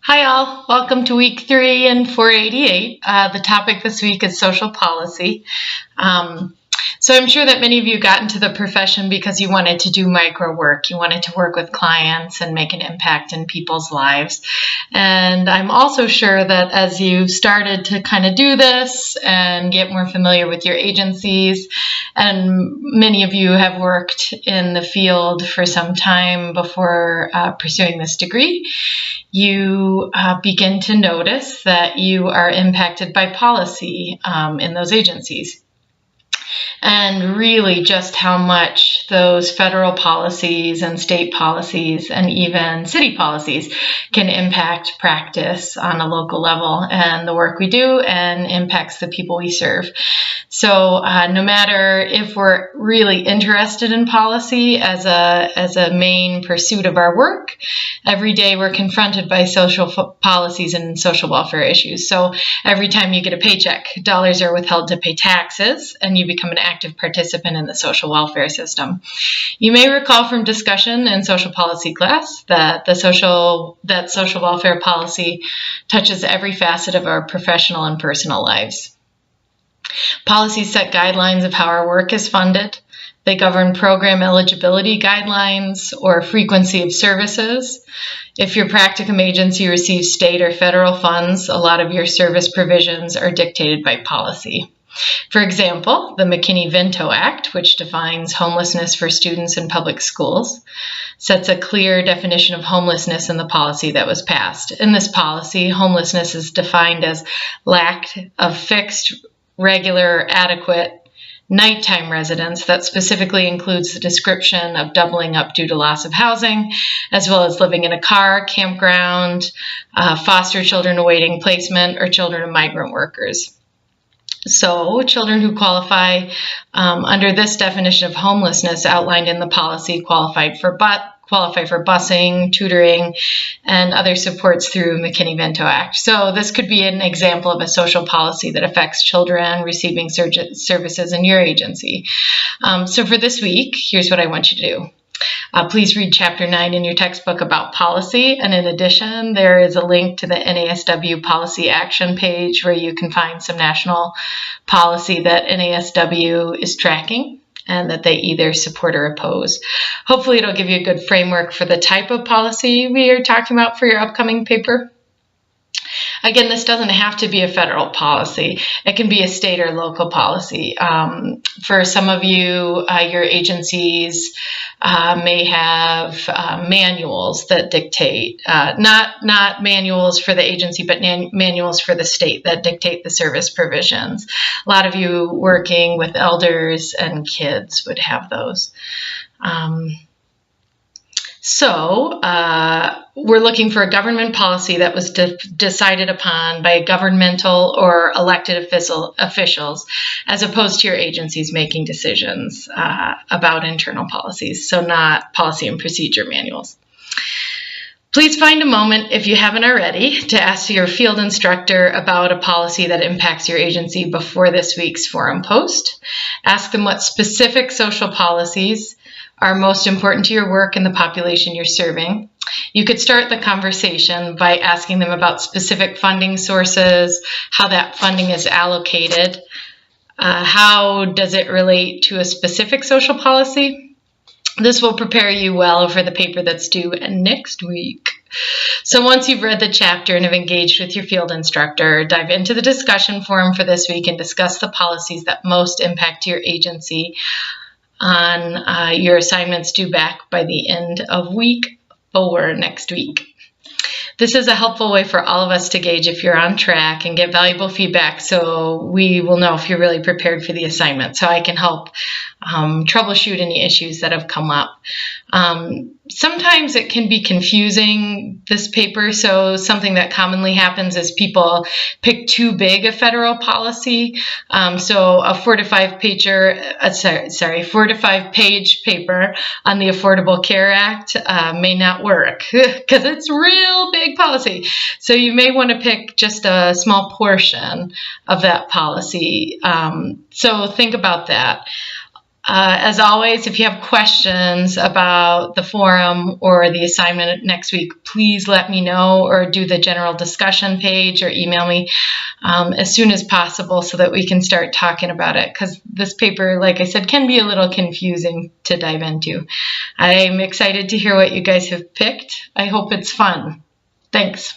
Hi, all. Welcome to week 3 and 488. The topic this week is social policy. So I'm sure that many of you got into the profession because you wanted to do micro work. You wanted to work with clients and make an impact in people's lives. And I'm also sure that as you started to kind of do this and get more familiar with your agencies, and many of you have worked in the field for some time before pursuing this degree, you begin to notice that you are impacted by policy in those agencies. And really just how much those federal policies and state policies and even city policies can impact practice on a local level and the work we do and impacts the people we serve. So no matter if we're really interested in policy as a main pursuit of our work, every day we're confronted by social policies and social welfare issues. So every time you get a paycheck, dollars are withheld to pay taxes, and you become an active participant in the social welfare system. You may recall from discussion in social policy class that social welfare policy touches every facet of our professional and personal lives. Policies set guidelines of how our work is funded. They govern program eligibility guidelines or frequency of services. If your practicum agency receives state or federal funds, a lot of your service provisions are dictated by policy. For example, the McKinney-Vento Act, which defines homelessness for students in public schools, sets a clear definition of homelessness in the policy that was passed. In this policy, homelessness is defined as lack of fixed, regular, adequate nighttime residence. That specifically includes the description of doubling up due to loss of housing, as well as living in a car, campground, foster children awaiting placement, or children of migrant workers. So children who qualify under this definition of homelessness outlined in the policy qualify for busing, tutoring, and other supports through McKinney-Vento Act. So this could be an example of a social policy that affects children receiving services in your agency. So for this week, here's what I want you to do. Please read Chapter 9 in your textbook about policy, and in addition, there is a link to the NASW Policy Action page where you can find some national policy that NASW is tracking and that they either support or oppose. Hopefully it'll give you a good framework for the type of policy we are talking about for your upcoming paper. Again, this doesn't have to be a federal policy. It can be a state or local policy. For some of you, your agencies may have manuals that dictate, not manuals for the agency, but manuals for the state that dictate the service provisions. A lot of you working with elders and kids would have those. So we're looking for a government policy that was decided upon by governmental or elected officials, as opposed to your agencies making decisions about internal policies, so not policy and procedure manuals. Please find a moment, if you haven't already, to ask your field instructor about a policy that impacts your agency before this week's forum post. Ask them what specific social policies are most important to your work and the population you're serving. You could start the conversation by asking them about specific funding sources, how that funding is allocated, how does it relate to a specific social policy. This will prepare you well for the paper that's due next week. So once you've read the chapter and have engaged with your field instructor, dive into the discussion forum for this week and discuss the policies that most impact your agency on your assignments due back by the end of week 4 next week. This is a helpful way for all of us to gauge if you're on track and get valuable feedback, so we will know if you're really prepared for the assignment, so I can help troubleshoot any issues that have come up. Sometimes it can be confusing, this paper, so something that commonly happens is people pick too big a federal policy. So a 4 to 5 page paper on the Affordable Care Act may not work because it's real big policy. So you may want to pick just a small portion of that policy. So think about that. As always, if you have questions about the forum or the assignment next week, please let me know or do the general discussion page or email me as soon as possible so that we can start talking about it, because this paper, like I said, can be a little confusing to dive into. I'm excited to hear what you guys have picked. I hope it's fun. Thanks.